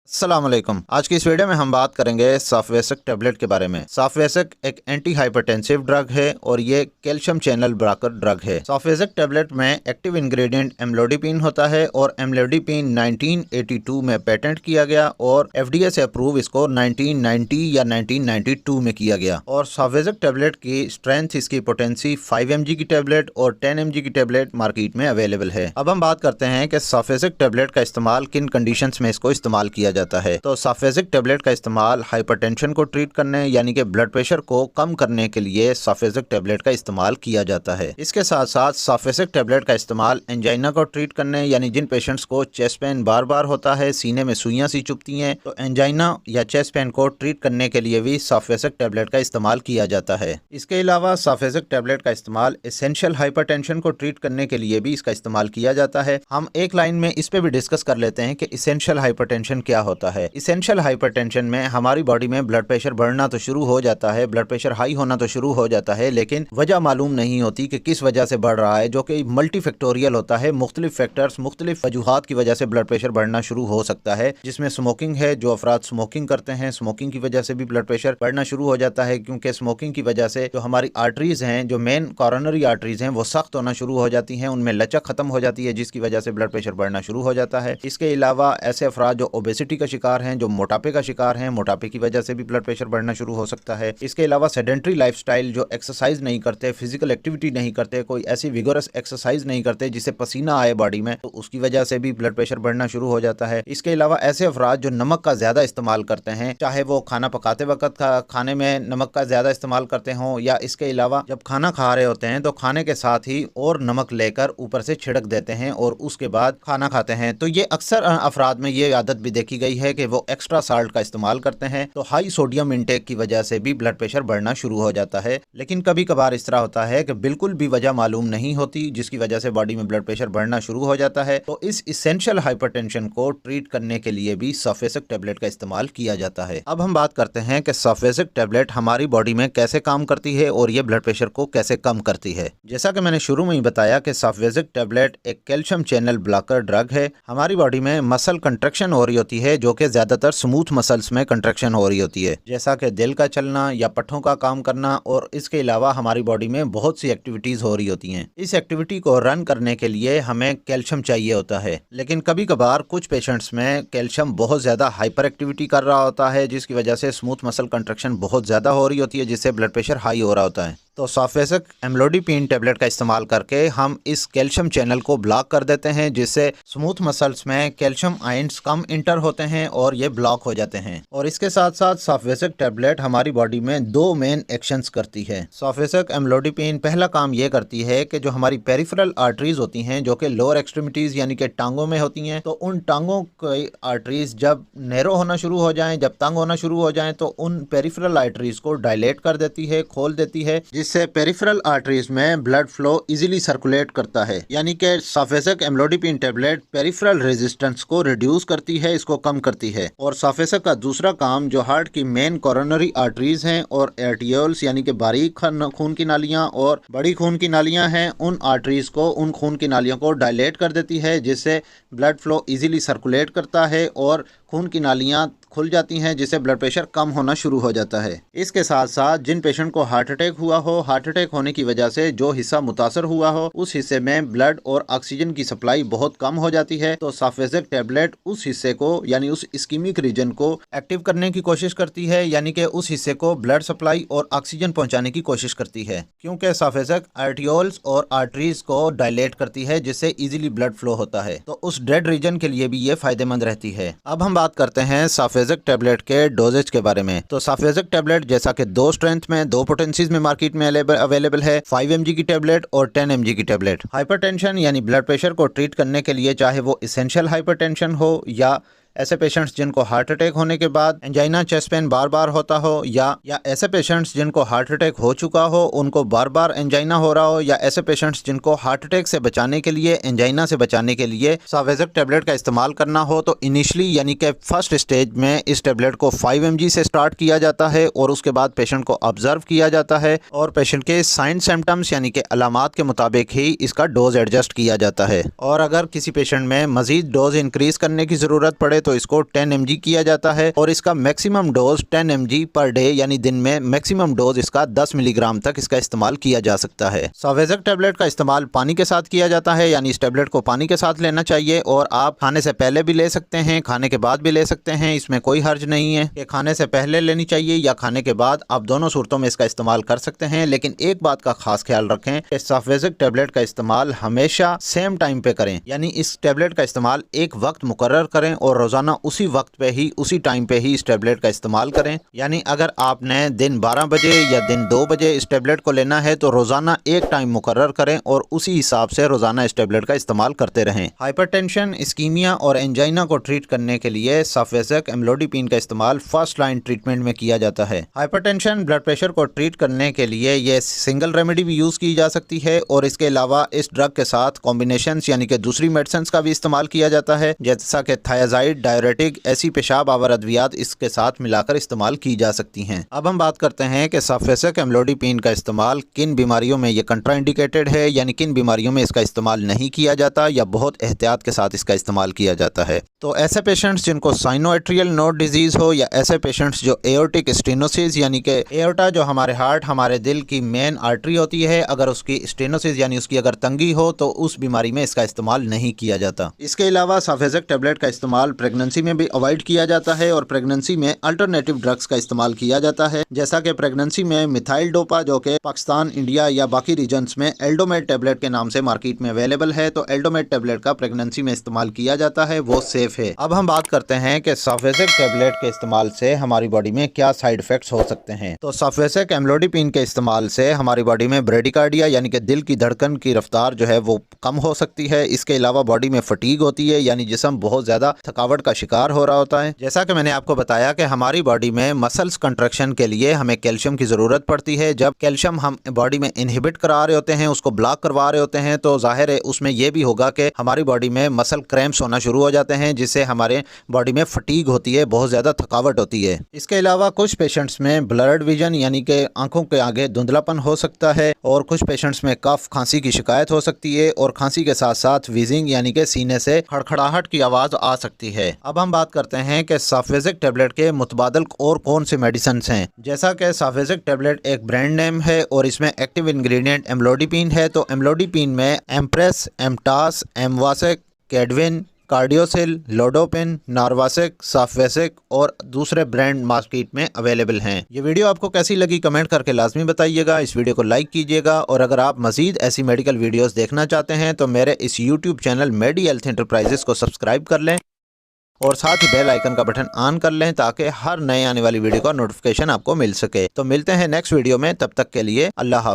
अस्सलामुअलैकुम। आज की इस वीडियो में हम बात करेंगे सॉफ्टवेसिक टैबलेट के बारे में। सॉफ्टवेसिक एक एंटी हाइपरटेंसिव ड्रग है और ये कैल्शियम चैनल ब्लॉकर ड्रग है। सॉफ्टवेसिक टैबलेट में एक्टिव इंग्रेडिएंट एम्लोडिपिन होता है और एम्लोडिपिन 1982 में पेटेंट किया गया और FDA से अप्रूव इसको 1990 या 1992 में किया गया। और सॉफ्टवेसिक टैबलेट की स्ट्रेंथ, इसकी पोटेंसी 5 mg की टैबलेट और 10 mg की टैबलेट मार्केट में अवेलेबल है। अब हम बात करते हैं कि सॉफ्टवेसिक टैबलेट का इस्तेमाल किन कंडीशंस में इसको इस्तेमाल किया जाता है। तो सॉफ्टवेसिक टैबलेट का इस्तेमाल हाइपरटेंशन को ट्रीट करने यानी कि ब्लड प्रेशर को कम करने के लिए सॉफ्टवेसिक टैबलेट का इस्तेमाल किया जाता है। इसके साथ साथ सॉफ्टवेसिक टैबलेट का इस्तेमाल एंजाइना को ट्रीट करने यानी जिन पेशेंट्स को चेस्ट पेन बार बार होता है, सीने में सुइयां सी चुभती हैं, तो एंजाइना या चेस्ट पेन को ट्रीट करने के लिए भी सॉफ्टवेसिक टैबलेट का इस्तेमाल किया जाता है। इसके अलावा सॉफ्टवेसिक टैबलेट का इस्तेमाल एसेंशियल हाइपरटेंशन को ट्रीट करने के लिए भी इसका इस्तेमाल किया जाता है। हम एक लाइन में इस पे भी डिस्कस कर लेते हैं कि एसेंशियल हाइपरटेंशन क्या होता है। एसेंशियल हाइपरटेंशन में हमारी बॉडी में ब्लड प्रेशर बढ़ना तो शुरू हो जाता है, ब्लड प्रेशर हाई होना तो शुरू हो जाता है, लेकिन वजह मालूम नहीं होती कि किस वजह से बढ़ रहा है, जो कि मल्टीफैक्टोरियल होता है। मुख्तलिफ फैक्टर्स, मुख्तलिफ वजूहात की वजह से ब्लड प्रेशर बढ़ना शुरू हो सकता है, जिसमें स्मोकिंग है। जो अफराद स्मोकिंग करते हैं, स्मोकिंग की वजह से भी ब्लड प्रेशर बढ़ना शुरू हो जाता है, क्योंकि स्मोकिंग की वजह से जो हमारी आर्टरीज हैं, जो मेन कॉरोनरी आर्टरीज हैं, वो सख्त होना शुरू हो जाती हैं, उनमें लचक खत्म हो जाती है, जिसकी वजह से ब्लड प्रेशर बढ़ना शुरू हो जाता है। इसके अलावा ऐसे अफराद जो ओबेसिटी का शिकार हैं, जो मोटापे का शिकार हैं, मोटापे की वजह से भी ब्लड प्रेशर बढ़ना शुरू हो सकता है। इसके अलावा सेडेंटरी लाइफस्टाइल, जो एक्सरसाइज नहीं करते, फिजिकल एक्टिविटी नहीं करते, कोई ऐसी विगोरस एक्सरसाइज नहीं करते जिससे पसीना आए बॉडी में, तो उसकी वजह से भी ब्लड प्रेशर बढ़ना शुरू हो जाता है। इसके अलावा ऐसे अफराद जो नमक का ज्यादा इस्तेमाल करते हैं, चाहे वो खाना पकाते वक्त खाने में नमक का ज्यादा इस्तेमाल करते हों, या इसके अलावा जब खाना खा रहे होते हैं तो खाने के साथ ही और नमक लेकर ऊपर से छिड़क देते हैं और उसके बाद खाना खाते हैं, तो ये अक्सर अफराद में ये आदत भी देखी गई है कि वो एक्स्ट्रा साल्ट का इस्तेमाल करते हैं, तो हाई सोडियम इंटेक की वजह से भी ब्लड प्रेशर बढ़ना शुरू हो जाता है। लेकिन कभी कभार इस तरह होता है कि बिल्कुल भी वजह मालूम नहीं होती, जिसकी वजह से बॉडी में ब्लड प्रेशर बढ़ना शुरू हो जाता है, तो इस इसेंशियल हाइपरटेंशन को ट्रीट करने के लिए भी सॉफ्टवेसिक टैबलेट का इस्तेमाल किया जाता है। अब हम बात करते हैं कि सॉफ्टवेसिक टैबलेट हमारी बॉडी में कैसे काम करती है और ये ब्लड प्रेशर को कैसे कम करती है। जैसा कि मैंने शुरू में ही बताया कि सॉफ्टवेसिक टैबलेट एक कैल्शियम चैनल ब्लॉकर ड्रग है। हमारी बॉडी में मसल कंट्रैक्शन हो रही होती है, जो कि ज्यादातर स्मूथ मसल्स में कंट्रैक्शन हो रही होती है, जैसा कि दिल का चलना या पट्ठों का काम करना, और इसके अलावा हमारी बॉडी में बहुत सी एक्टिविटीज हो रही होती हैं। इस एक्टिविटी को रन करने के लिए हमें कैल्शियम चाहिए होता है, लेकिन कभी कभार कुछ पेशेंट्स में कैल्शियम बहुत ज्यादा हाइपर एक्टिविटी कर रहा होता है, जिसकी वजह से स्मूथ मसल कंट्रैक्शन बहुत ज्यादा हो रही होती है, जिससे ब्लड प्रेशर हाई हो रहा होता है। तो सॉफ्टवेसिक एम्लोडिपिन टैबलेट का इस्तेमाल करके हम इस कैल्शियम चैनल को ब्लॉक कर देते हैं, जिससे स्मूथ मसल्स में कैल्शियम आयंस कम इंटर होते हैं और ये ब्लॉक हो जाते हैं। और इसके साथ साथ सॉफ्टवेसिक टैबलेट हमारी बॉडी में दो मेन एक्शंस करती है। सॉफ्टवेसिक एम्लोडिपिन पहला काम ये करती है कि जो हमारी पेरिफेरल आर्टरीज होती हैं, जो कि लोअर एक्सट्रीमिटीज यानी कि टांगों में होती हैं, तो उन टांगों की आर्टरीज जब नैरो होना शुरू हो जाएं, जब तंग होना शुरू हो जाएं, तो उन पेरिफेरल आर्टरीज को डायलेट कर देती है, खोल देती है, जिससे पेरिफेरल आर्टरीज में ब्लड फ्लो इजीली सर्कुलेट करता है। यानी कि सॉफ्टवेसिक एम्लोडिपिन टैबलेट पेरिफेरल रेजिस्टेंस को रिड्यूस करती है, इसको कम करती है। और सॉफ्टवेसिक का दूसरा काम जो हार्ट की मेन कोरोनरी आर्टरीज हैं और आर्टियोल्स यानी कि बारीक खून की नालियां और बड़ी खून की नालियां हैं, उन आर्टरीज को, उन खून की नालियों को डायलेट कर देती है, जिससे ब्लड फ्लो इजीली सर्कुलेट करता है और खून की नालियां खुल जाती हैं, जिससे ब्लड प्रेशर कम होना शुरू हो जाता है। इसके साथ साथ जिन पेशेंट को हार्ट अटैक हुआ हो, हार्ट अटैक होने की वजह से जो हिस्सा मुतासर हुआ हो, उस हिस्से में ब्लड और ऑक्सीजन की सप्लाई बहुत कम हो जाती है, तो सॉफ्टवेसिक टैबलेट उस हिस्से को यानी उस इस्कीमिक रीजन को एक्टिव करने की कोशिश करती है, यानी कि उस हिस्से को ब्लड सप्लाई और ऑक्सीजन पहुंचाने की कोशिश करती है, क्योंकि सॉफ्टवेसिक आर्टियोल्स और आर्टरीज को डायलेट करती है, जिससे इजीली ब्लड फ्लो होता है, तो उस डेड रीजन के लिए भी ये फायदेमंद रहती है। अब हम बात करते हैं सॉफ्टवेसिक टैबलेट के डोजेज के बारे में। तो सॉफ्टवेसिक टैबलेट जैसा कि दो स्ट्रेंथ में, दो पोटेंसीज में मार्केट में अवेलेबल है, 5 mg की टैबलेट और 10 mg की टैबलेट। हाइपरटेंशन यानी ब्लड प्रेशर को ट्रीट करने के लिए, चाहे वो इसेंशियल हाइपरटेंशन हो या ऐसे पेशेंट्स जिनको हार्ट अटैक होने के बाद एंजाइना चेस्ट पेन बार बार होता हो, या ऐसे पेशेंट्स जिनको हार्ट अटैक हो चुका हो, उनको बार बार एंजाइना हो रहा हो, या ऐसे पेशेंट्स जिनको हार्ट अटैक से बचाने के लिए, एंजाइना से बचाने के लिए सॉफ्टवेसिक टैबलेट का इस्तेमाल करना हो, तो इनिशियली यानी कि फर्स्ट स्टेज में इस टैबलेट को 5 mg से स्टार्ट किया जाता है और उसके बाद पेशेंट को ऑब्जर्व किया जाता है और पेशेंट के साइन सिम्टम्स यानी कि अलामात के मुताबिक ही इसका डोज एडजस्ट किया जाता है। और अगर किसी पेशेंट में मजीद डोज इंक्रीज करने की ज़रूरत पड़े तो इसको 10 mg किया जाता है और इसका maximum dose 10 mg per day यानी दिन में मैक्सिमम डोज इसका 10 मिलीग्राम तक इसका इस्तेमाल किया जा सकता है। सॉफ्वेसेक टैबलेट का इस्तेमाल पानी के साथ किया जाता है, यानी इस टैबलेट को पानी के साथ लेना चाहिए और आप खाने से पहले भी ले सकते हैं, खाने के बाद भी ले सकते हैं। इसमें कोई हर्ज नहीं है कि खाने से पहले लेनी चाहिए या खाने के बाद, आप दोनों सूरतों में इसका इस्तेमाल कर सकते हैं। लेकिन एक बात का खास ख्याल रखें कि सॉफ्वेसेक टैबलेट का इस्तेमाल हमेशा सेम टाइम पे करें, यानी इस टैबलेट का इस्तेमाल एक वक्त मुकर्रर करें और रोजाना उसी वक्त पे ही उसी टाइम पे ही इस टैबलेट का इस्तेमाल करें। यानी अगर आपने दिन 12 बजे या दिन 2 बजे इस टैबलेट को लेना है तो रोजाना एक टाइम मुकर्रर करें और उसी हिसाब से रोजाना इस टैबलेट का इस्तेमाल करते रहें। हाइपरटेंशन, इस्कीमिया और एंजाइना को ट्रीट करने के लिए सॉफ्वेसेक एम्लोडिपिन का इस्तेमाल फर्स्ट लाइन ट्रीटमेंट में किया जाता है। हाइपरटेंशन, ब्लड प्रेशर को ट्रीट करने के लिए ये सिंगल रेमेडी भी यूज की जा सकती है और इसके अलावा इस ड्रग के साथ कॉम्बिनेशन यानी कि दूसरी मेडिसिन का भी इस्तेमाल किया जाता है, जैसा कि थायाजाइड, डायरेटिक, ऐसी पेशाब आवर अद्वियात इसके साथ मिलाकर इस्तेमाल की जा सकती हैं। अब हम बात करते हैं कि सॉफ्वेसेक एम्लोडिपिन का इस्तेमाल किन बीमारियों में ये कंट्राइंडिकेटेड है, यानी किन बीमारियों में इसका इस्तेमाल नहीं किया जाता या बहुत एहतियात के साथ इसका इस्तेमाल किया जाता है। तो ऐसे पेशेंट्स जिनको साइनोएट्रियल नोड डिजीज हो या ऐसे पेशेंट्स जो एओर्टिक स्टेनोसिस यानी कि एओर्टा जो हमारे हार्ट हमारे दिल की मेन आर्टरी होती है, अगर उसकी स्टेनोसिस यानी उसकी अगर तंगी हो तो उस बीमारी में इसका इस्तेमाल नहीं किया जाता। इसके अलावा सॉफ्वेसेक टैबलेट का इस्तेमाल प्रेगनेंसी में भी अवॉइड किया जाता है और प्रेगनेंसी में अल्टरनेटिव ड्रग्स का इस्तेमाल किया जाता है, जैसा कि प्रेगनेंसी में मिथाइल डोपा जो कि पाकिस्तान, इंडिया या बाकी रीजन्स में एल्डोमेड टैबलेट के नाम से मार्केट में अवेलेबल है, तो एल्डोमेड टैबलेट का प्रेगनेंसी में इस्तेमाल किया जाता है, वो सेफ है। अब हम बात करते हैं कि सॉफ्वेसेक टैबलेट के इस्तेमाल से हमारी बॉडी में क्या साइड इफेक्ट्स हो सकते हैं। तो सॉफ्वेसेक एम्लोडिपिन के इस्तेमाल से हमारी बॉडी में ब्रेडिकार्डिया यानी कि दिल की धड़कन की रफ्तार जो है वो कम हो सकती है। इसके अलावा बॉडी में फटीग होती है, यानी जिस्म बहुत ज्यादा थकावट का शिकार हो रहा होता है। जैसा कि मैंने आपको बताया कि हमारी बॉडी में मसल्स कंट्रैक्शन के लिए हमें कैल्शियम की जरूरत पड़ती है। जब कैल्शियम हम बॉडी में इनहिबिट करा रहे होते हैं, उसको ब्लॉक करवा रहे होते हैं, तो जाहिर है उसमें यह भी होगा कि हमारी बॉडी में मसल क्रैम्प्स होना शुरू हो जाते हैं, जिससे हमारे बॉडी में फटीग होती है, बहुत ज्यादा थकावट होती है। इसके अलावा कुछ पेशेंट्स में ब्लर्ड विजन यानी कि आंखों के आगे धुंधलापन हो सकता है और कुछ पेशेंट्स में कफ, खांसी की शिकायत हो सकती है और खांसी के साथ साथ वीजिंग यानी कि सीने से खड़खड़ाहट की आवाज आ सकती है। अब हम बात करते हैं कि सॉफ्वेसेक टैबलेट के मुतबादल और कौन से मेडिसिन हैं। जैसा कि सॉफ्वेसेक टैबलेट एक ब्रांड नेम है और इसमें एक्टिव इंग्रेडिएंट एम्लोडिपिन है, तो एम्लोडिपिन में एम्प्रेस, एमटास, एमवासेक, कैडविन, कार्डियोसिल, लोडोपिन, नार्वासेक, सॉफ्वेसेक और दूसरे ब्रांड मार्केट में अवेलेबल हैं। ये वीडियो आपको कैसी लगी कमेंट करके लाजमी बताइएगा। इस वीडियो को लाइक कीजिएगा और अगर आप मजीद ऐसी मेडिकल वीडियोस देखना चाहते हैं तो मेरे इस यूट्यूब चैनल मेडी हेल्थ एंटरप्राइजेस को सब्सक्राइब कर लें और साथ ही बेल आइकन का बटन ऑन कर लें ताकि हर नए आने वाली वीडियो का नोटिफिकेशन आपको मिल सके। तो मिलते हैं नेक्स्ट वीडियो में, तब तक के लिए अल्लाह हाफ़िज़।